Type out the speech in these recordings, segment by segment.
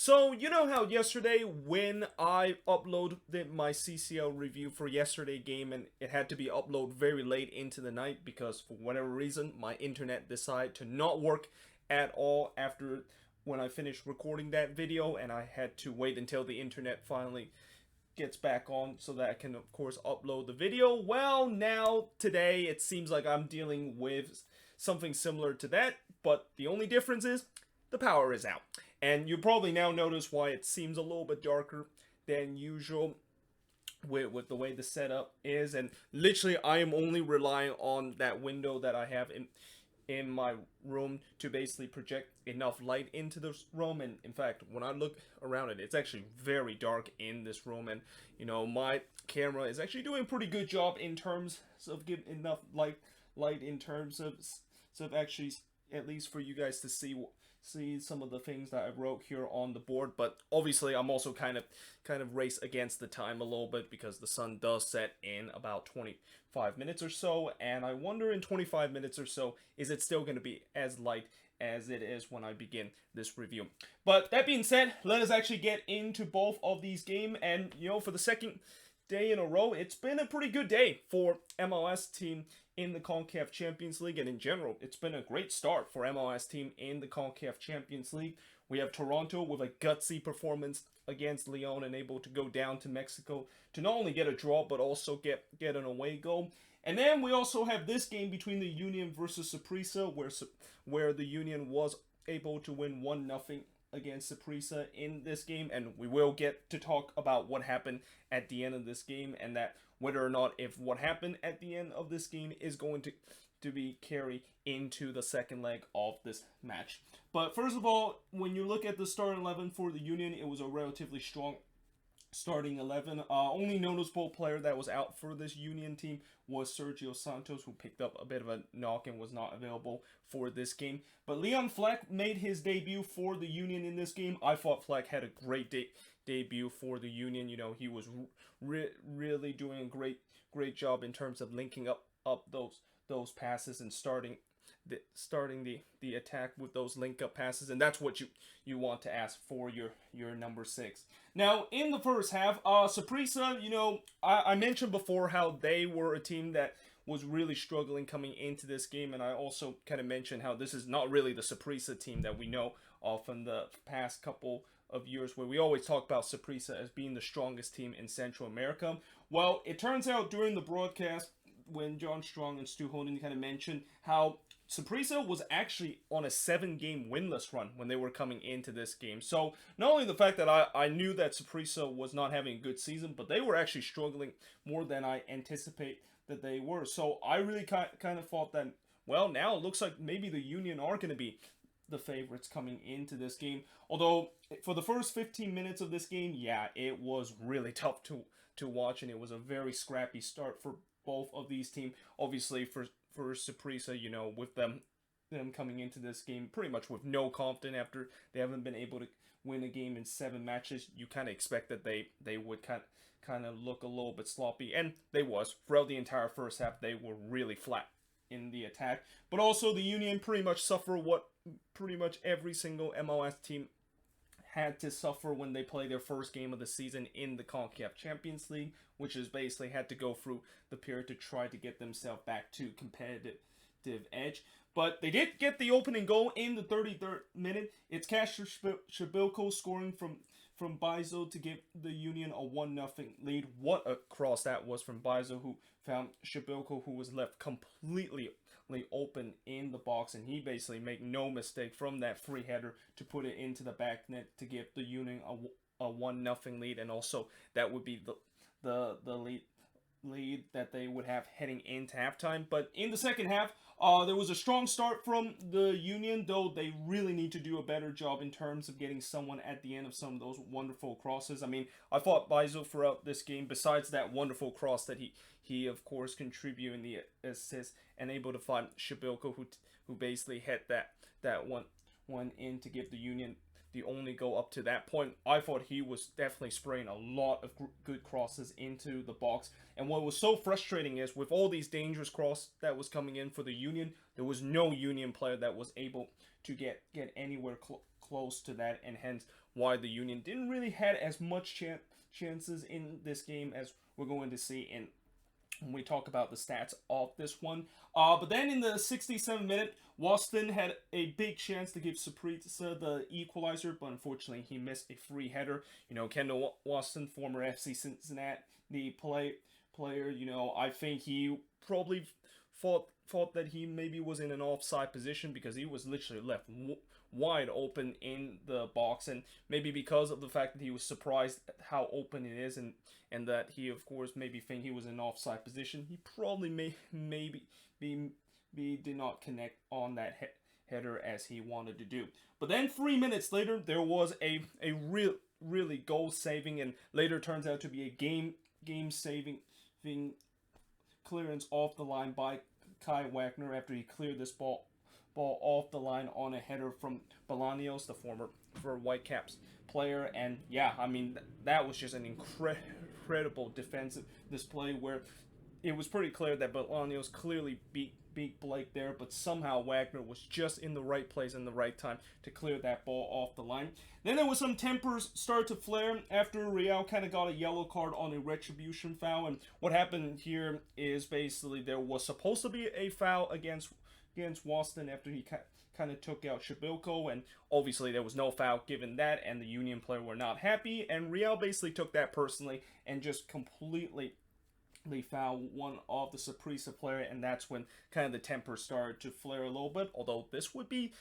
So, you know how yesterday when I uploaded my CCL review for yesterday game and it had to be uploaded very late into the night because for whatever reason my internet decided to not work at all after when I finished recording that video, and I had to wait until the internet finally gets back on so that I can of course upload the video. Well, now today it seems like I'm dealing with something similar to that, but the only difference is the power is out. And you probably now notice why it seems a little bit darker than usual with the way the setup is. And literally I am only relying on that window that I have in my room to basically project enough light into this room. And in fact, when I look around it, it's actually very dark in this room, and my camera is actually doing a pretty good job in terms of giving enough light in terms of actually at least for you guys to see some of the things that I wrote here on the board. But obviously I'm also kind of race against the time a little bit because the sun does set in about 25 minutes or so, and I wonder in 25 minutes or so is it still going to be as light as it is when I begin this review. But that being said, let us actually get into both of these games. And for the second day in a row, it's been a pretty good day for MLS team in the CONCACAF Champions League, and in general, it's been a great start for MLS team in the CONCACAF Champions League. We have Toronto with a gutsy performance against Leon and able to go down to Mexico to not only get a draw but also get an away goal. And then we also have this game between the Union versus Saprissa, where the Union was able to win 1-0 against Saprissa in this game, and we will get to talk about what happened at the end of this game, and that whether or not if what happened at the end of this game is going to be carried into the second leg of this match. But first of all, when you look at the starting 11 for the Union, it was a relatively strong starting 11. Only noticeable player that was out for this Union team was Sergio Santos, who picked up a bit of a knock and was not available for this game. But Leon Fleck made his debut for the Union in this game. I thought Fleck had a great debut for the Union. He was really doing a great job in terms of linking up those passes and starting the attack with those link up passes, and that's what you want to ask for your number 6. Now in the first half, Saprissa, I mentioned before how they were a team that was really struggling coming into this game, and I also kind of mentioned how this is not really the Saprissa team that we know from the past couple of years, where we always talk about Saprissa as being the strongest team in Central America. Well, it turns out during the broadcast, when John Strong and Stu Holden kind of mentioned how Saprissa was actually on a 7-game winless run when they were coming into this game. So not only the fact that I knew that Saprissa was not having a good season, but they were actually struggling more than I anticipate that they were. So I really kind of thought that, well, now it looks like maybe the Union are going to be the favorites coming into this game. Although for the first 15 minutes of this game, yeah, it was really tough to watch, and it was a very scrappy start for both of these teams. Obviously for Saprissa, with them coming into this game pretty much with no confidence after they haven't been able to win a game in 7 matches, you kind of expect that they would kind of look a little bit sloppy, and they was. Throughout the entire first half, they were really flat in the attack. But also the Union pretty much suffer what pretty much every single MLS team had to suffer when they play their first game of the season in the CONCACAF Champions League, which is basically had to go through the period to try to get themselves back to competitive edge. But they did get the opening goal in the 33rd minute. It's Casper Shabilko scoring from Bizo to give the Union a 1-0 lead. What a cross that was from Bizo, who found Shabilko, who was left completely open in the box, and he basically made no mistake from that free header to put it into the back net to give the Union a 1-0 lead, and also that would be the lead that they would have heading into halftime. But in the second half, there was a strong start from the Union, though they really need to do a better job in terms of getting someone at the end of some of those wonderful crosses. I mean, I thought Bizo throughout this game, besides that wonderful cross that he of course contributed in the assist and able to find Shabilko, who basically hit that one in to give the Union the only goal up to that point. I thought he was definitely spraying a lot of good crosses into the box. And what was so frustrating is with all these dangerous crosses that was coming in for the Union, there was no Union player that was able to get anywhere close to that, and hence why the Union didn't really had as much chances in this game as we're going to see in when we talk about the stats of this one. But then in the 67th minute, Waston had a big chance to give Saprissa the equalizer, but unfortunately he missed a free header. You know, Kendall Waston, former FC Cincinnati player, you know, I think he probably thought that he maybe was in an offside position because he was literally left wide open in the box, and maybe because of the fact that he was surprised at how open it is, and that he of course maybe think he was in an offside position, he probably maybe did not connect on that header as he wanted to do. But then 3 minutes later, there was a really goal saving, and later turns out to be a game saving clearance off the line by Kai Wagner after he cleared this ball off the line on a header from Bolaños, the former Whitecaps player. And yeah, I mean, that was just an incredible defensive display where it was pretty clear that Bolaños clearly beat Blake there, but somehow Wagner was just in the right place in the right time to clear that ball off the line. Then there was some tempers start to flare after Real kind of got a yellow card on a retribution foul, and what happened here is basically there was supposed to be a foul against Waston after he kind of took out Shabilko, and obviously there was no foul given that, and the Union player were not happy, and Real basically took that personally and just completely fouled one of the Saprissa player, and that's when kind of the temper started to flare a little bit, although this would be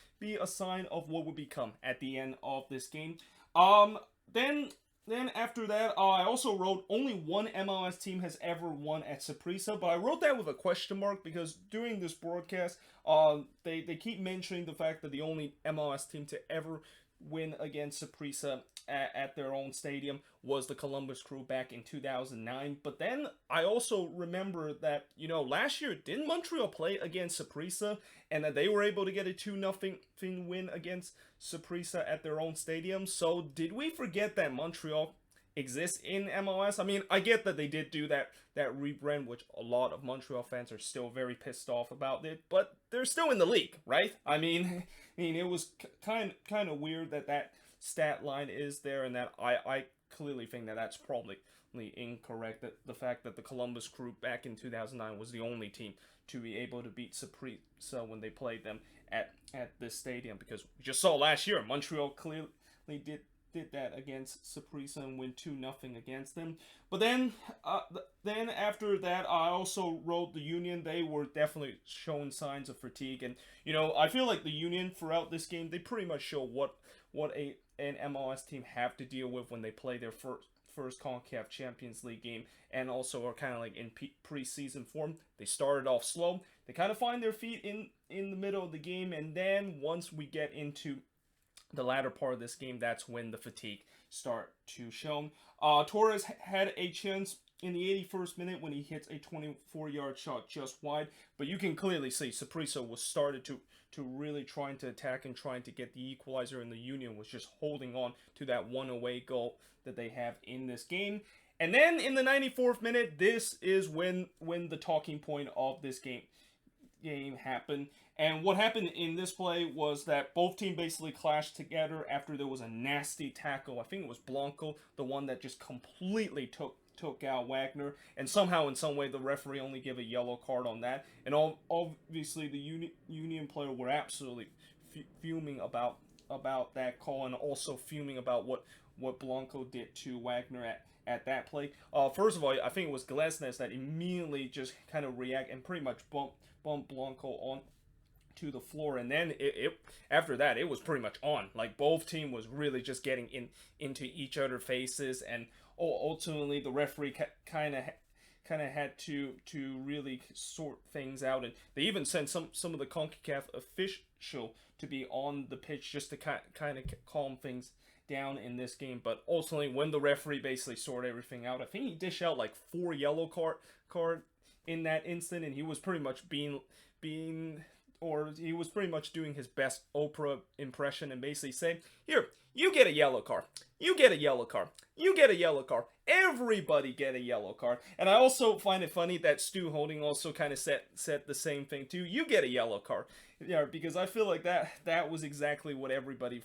a sign of what would become at the end of this game. Then after that, I also wrote only one MLS team has ever won at Saprissa, but I wrote that with a question mark because during this broadcast, they keep mentioning the fact that the only MLS team to ever win against Saprissa at their own stadium was the Columbus Crew back in 2009. But then I also remember that, you know, last year, didn't Montreal play against Saprissa, and that they were able to get a 2-0 win against Saprissa at their own stadium? So did we forget that Montreal exists in MLS? I mean, I get that they did do that rebrand, which a lot of Montreal fans are still very pissed off about it, but they're still in the league, right? I mean, it was kind of weird that stat line is there, and that I clearly think that that's probably incorrect. That the fact that the Columbus Crew back in 2009 was the only team to be able to beat Saprissa when they played them at this stadium, because we just saw last year Montreal clearly did that against Saprissa and win 2-0 against them. But then after that, I also wrote the Union. They were definitely showing signs of fatigue, and you know, I feel like the Union throughout this game, they pretty much show what an MLS team have to deal with when they play their first CONCACAF Champions League game, and also are kind of like in preseason form. They started off slow. They kind of find their feet in the middle of the game, and then once we get into the latter part of this game, that's when the fatigue start to show. Torres had a chance in the 81st minute when he hits a 24-yard shot just wide, but you can clearly see Saprissa was started to really trying to attack and trying to get the equalizer, and the Union was just holding on to that one away goal that they have in this game. And then in the 94th minute, this is when the talking point of this game happened. And what happened in this play was that both teams basically clashed together after there was a nasty tackle. I think it was Blanco, the one that just completely took out Wagner, and somehow in some way the referee only gave a yellow card on that. And obviously the Union player were absolutely fuming about that call, and also fuming about what Blanco did to Wagner at that play. First of all, I think it was Glesnes that immediately just kind of react and pretty much bumped Blanco on to the floor, and then after that it was pretty much on. Like, both team was really just getting into each other's faces, and ultimately the referee kind of had to really sort things out, and they even sent some of the CONCACAF official to be on the pitch just to kind of calm things down in this game. But ultimately, when the referee basically sorted everything out, I think he dished out like 4 yellow card in that instant, and he was pretty much he was pretty much doing his best Oprah impression and basically saying, "Here, you get a yellow card. You get a yellow card. You get a yellow card. Everybody get a yellow card." And I also find it funny that Stu Holding also kind of said the same thing too. You get a yellow card. Yeah, because I feel like that was exactly what everybody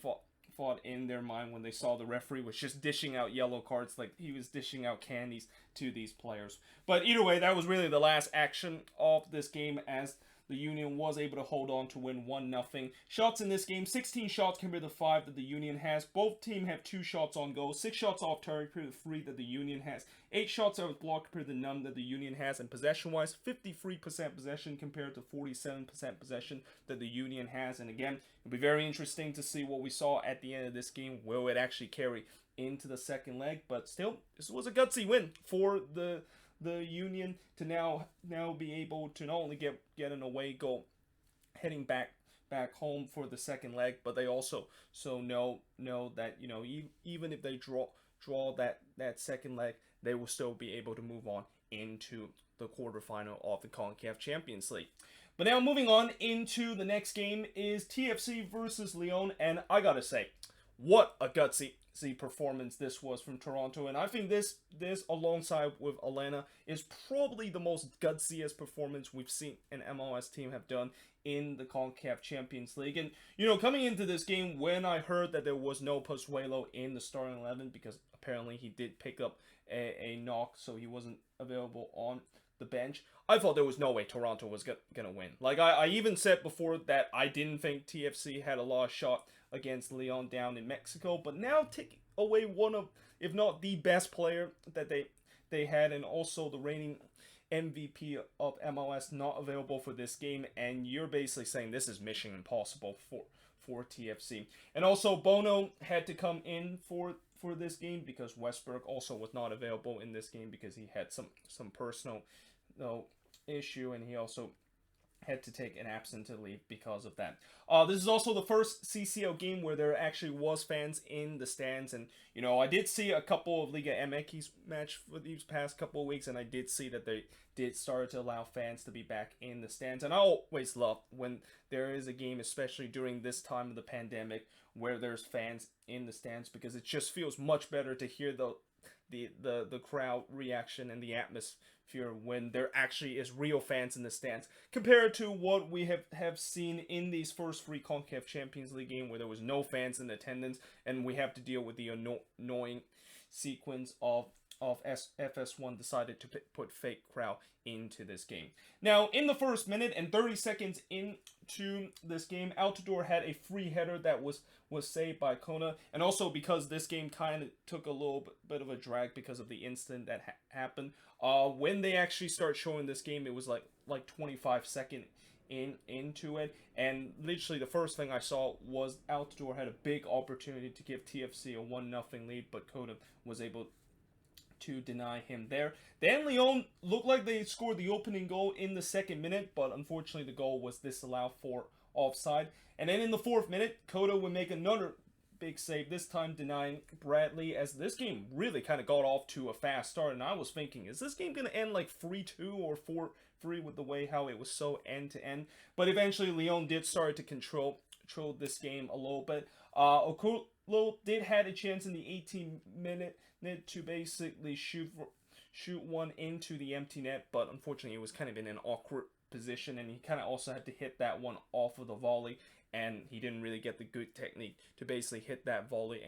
thought in their mind when they saw the referee was just dishing out yellow cards, like he was dishing out candies to these players. But either way, that was really the last action of this game, as the Union was able to hold on to win 1-0. Shots in this game, 16 shots compared to 5 that the Union has. Both teams have 2 shots on goal, 6 shots off target compared to 3 that the Union has. 8 shots out of block compared to none that the Union has. And possession-wise, 53% possession compared to 47% possession that the Union has. And again, it'll be very interesting to see what we saw at the end of this game. Will it actually carry into the second leg? But still, this was a gutsy win for the Union to now be able to not only get an away goal heading back home for the second leg, but they also know that, you know, even if they draw that second leg, they will still be able to move on into the quarterfinal of the CONCACAF Champions League. But now moving on into the next game is TFC versus Lyon, and I gotta say, what a gutsy performance this was from Toronto. And I think this alongside with Atlanta is probably the most gutsiest performance we've seen an MLS team have done in the CONCACAF Champions League. And, you know, coming into this game, when I heard that there was no Pozuelo in the starting 11, because apparently he did pick up a knock, so he wasn't available on the bench, I thought there was no way Toronto was gonna win. Like, I even said before that I didn't think TFC had a lot of shot against Lyon down in Mexico, but now take away one of, if not the best player that they had, and also the reigning MVP of MLS not available for this game, and you're basically saying this is mission impossible for TFC. And also Bono had to come in for this game because Westberg also was not available in this game because he had some personal issue, and he also had to take an absentee leave because of that. This is also the first CCL game where there actually was fans in the stands, and you know, I did see a couple of Liga MX match for these past couple of weeks, and I did see that they did start to allow fans to be back in the stands. And I always love when there is a game, especially during this time of the pandemic, where there's fans in the stands, because it just feels much better to hear the crowd reaction and the atmosphere when there actually is real fans in the stands, compared to what we have seen in these first 3 CONCACAF Champions League game where there was no fans in attendance, and we have to deal with the annoying sequence of FS1 decided to put fake crowd into this game. Now, in the first minute and 30 seconds into this game, Altidore had a free header that was saved by Kona, and also because this game kind of took a little bit of a drag because of the incident that happened. When they actually start showing this game, it was like 25 seconds into it, and literally the first thing I saw was Altidore had a big opportunity to give TFC a 1-0 lead, but Kona was able to deny him there. Then Lyon looked like they scored the opening goal in the second minute, but unfortunately the goal was disallowed for offside. And then in the 4th minute, Koda would make another big save, this time denying Bradley, as this game really kind of got off to a fast start, and I was thinking, is this game going to end like 3-2 or 4-3 with the way how it was so end-to-end? But eventually Lyon did start to control this game a little bit. Okolo did had a chance in the 18th minute to basically shoot one into the empty net, but unfortunately it was kind of in an awkward position, and he kind of also had to hit that one off of the volley, and he didn't really get the good technique to basically hit that volley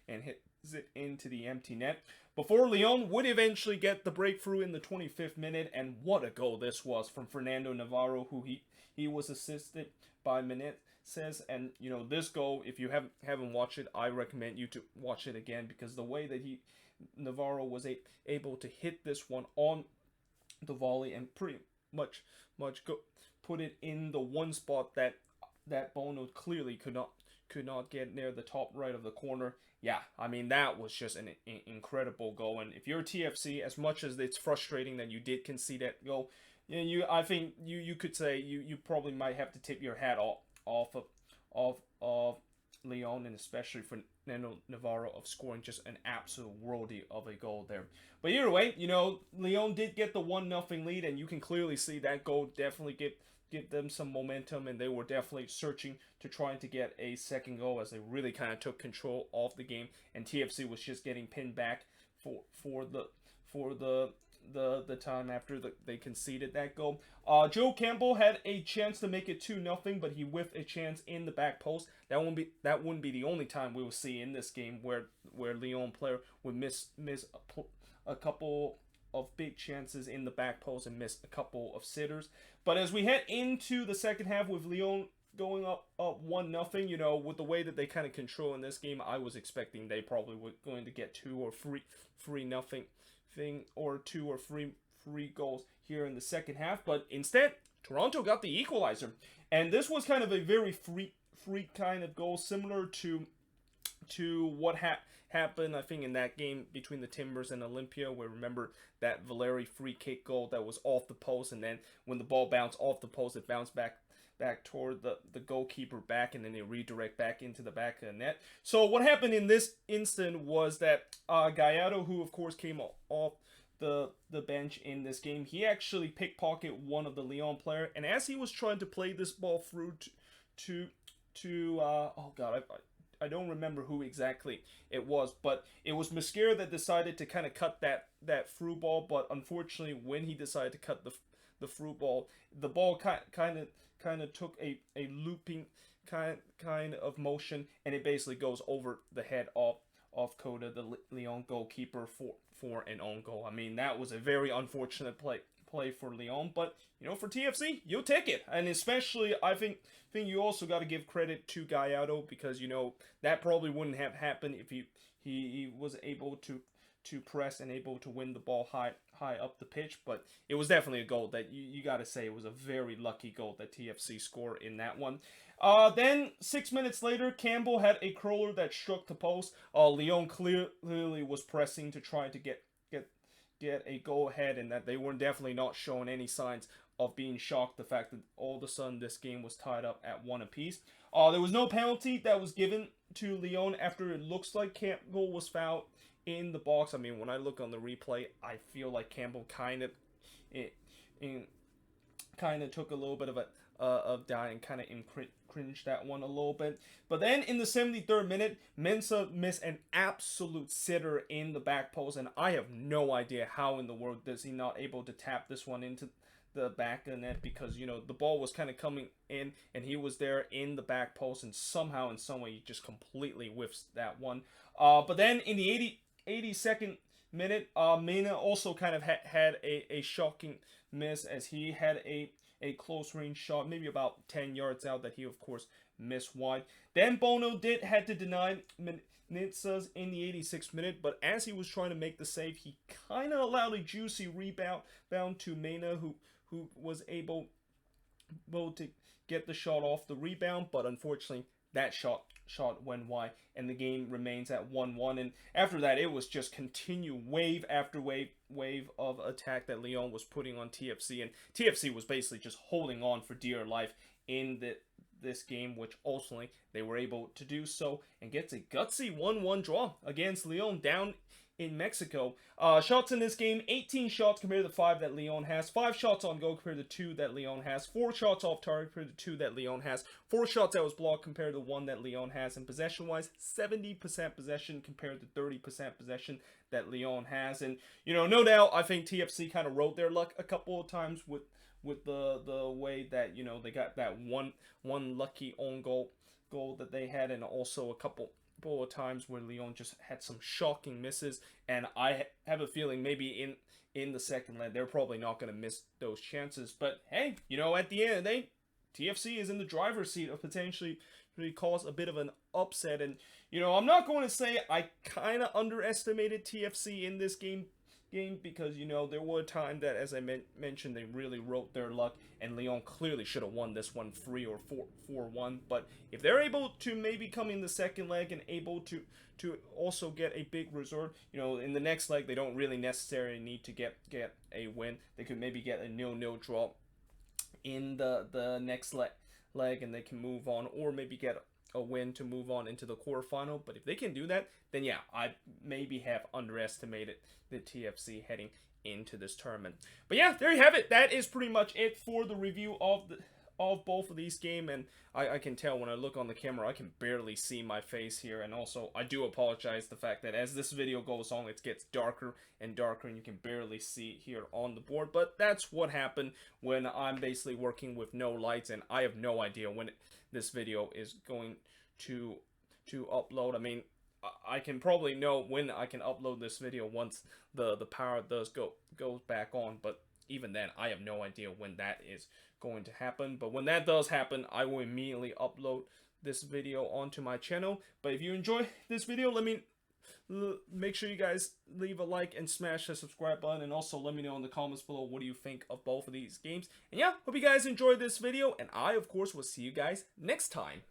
and hit it into the empty net before Lyon would eventually get the breakthrough in the 25th minute. And what a goal this was from Fernando Navarro, who he was assisted by Menezes. And you know, this goal, if you haven't watched it, I recommend you to watch it again, because the way that Navarro was able to hit this one on the volley and pretty much put it in the one spot that Bono clearly could not get near the top right of the corner. Yeah, I mean, that was just an incredible goal. And if you're TFC, as much as it's frustrating that you did concede that goal, I think you could say you probably might have to tip your hat off of Lyon, and especially for Fernando Navarro, of scoring just an absolute worldie of a goal there. But either way, you know, Lyon did get the 1-0 lead, and you can clearly see that goal definitely give them some momentum, and they were definitely searching to trying to get a second goal, as they really kind of took control of the game, and TFC was just getting pinned back for the the time after they conceded that goal. Joe Campbell had a chance to make it 2-0, but he whiffed a chance in the back post. That wouldn't be the only time we will see in this game where Lyon player would miss a couple of big chances in the back post and miss a couple of sitters. But as we head into the second half with Lyon going up 1-0, with the way that they kind of control in this game, I was expecting they probably were going to get 2 or 3-0 thing, or 2 or 3 goals here in the second half. But instead, Toronto got the equalizer, and this was kind of a very freak kind of goal, similar to what happened, I think, in that game between the Timbers and Olympia, where, remember, that Valeri free kick goal that was off the post, and then when the ball bounced off the post, it bounced back toward the goalkeeper back, and then they redirect back into the back of the net. So what happened in this instant was that Gallardo, who of course came off the bench in this game, he actually pickpocketed one of the Lyon player, and as he was trying to play this ball through to oh god, I don't remember who exactly it was, but it was Mosquera that decided to kind of cut that through ball. But unfortunately, when he decided to cut the through ball, the ball kind of took a looping kind of motion, and it basically goes over the head of Coda, the Lyon goalkeeper, for an own goal. I mean, that was a very unfortunate play for Lyon, but for TFC, you'll take it. And especially, I think you also got to give credit to Gallardo, because that probably wouldn't have happened if he was able to press and able to win the ball high up the pitch. But it was definitely a goal that you got to say it was a very lucky goal that TFC scored in that one. Then 6 minutes later, Campbell had a curler that struck the post. Lyon clearly was pressing to try to get a goal ahead, and that they were definitely not showing any signs of being shocked the fact that all of a sudden this game was tied up at 1 apiece. There was no penalty that was given to Lyon after it looks like Campbell was fouled in the box. I mean, when I look on the replay, I feel like Campbell kind of took a little bit of die and kind of cringed that one a little bit. But then in the 73rd minute, Mensah missed an absolute sitter in the back post, and I have no idea how in the world is he not able to tap this one into the back of the net, because the ball was kind of coming in and he was there in the back post, and somehow in some way he just completely whiffs that one. But then in the 82nd minute, Mena also kind of had a shocking miss, as he had a close range shot, maybe about 10 yards out, that he of course missed wide. Then Bono had to deny Nitzas in the 86th minute, but as he was trying to make the save, he kind of allowed a juicy rebound to Mena, who was able to get the shot off the rebound, but unfortunately that shot went wide, and the game remains at 1-1. And after that, it was just continue wave after wave of attack that Lyon was putting on TFC, and TFC was basically just holding on for dear life in this game, which ultimately they were able to do so, and gets a gutsy 1-1 draw against Lyon down in Mexico. Shots in this game, 18 shots compared to the 5 that Lyon has, 5 shots on goal compared to 2 that Lyon has, 4 shots off target compared to 2 that Lyon has, 4 shots that was blocked compared to 1 that Lyon has, and possession-wise, 70% possession compared to 30% possession that Lyon has. And, no doubt, I think TFC kind of rode their luck a couple of times with the way that, they got that one lucky own goal that they had, and also a couple of times where Lyon just had some shocking misses, and I have a feeling maybe in the second leg they're probably not going to miss those chances. But hey, at the end of the day, TFC is in the driver's seat of potentially cause a bit of an upset. And I'm not going to say I kind of underestimated TFC in this game, because there were a time that, as I mentioned, they really rode their luck, and Lyon clearly should have won this one 3 or 4-1. But if they're able to maybe come in the second leg and able to also get a big result, in the next leg they don't really necessarily need to get a win. They could maybe get a 0-0 draw in the next leg, and they can move on, or maybe get a win to move on into the quarterfinal. But if they can do that, then yeah, I maybe have underestimated the TFC heading into this tournament. But yeah, there you have it. That is pretty much it for the review of of both of these games, and I can tell when I look on the camera, I can barely see my face here. And also, I do apologize the fact that as this video goes on, it gets darker and darker, and you can barely see here on the board. But that's what happened when I'm basically working with no lights, and I have no idea when this video is going to upload. I mean, I can probably know when I can upload this video once the power does goes back on, but even then, I have no idea when that is going to happen. But when that does happen, I will immediately upload this video onto my channel. But if you enjoy this video, make sure you guys leave a like and smash the subscribe button, and also let me know in the comments below what do you think of both of these games. And yeah, hope you guys enjoyed this video, and I of course will see you guys next time.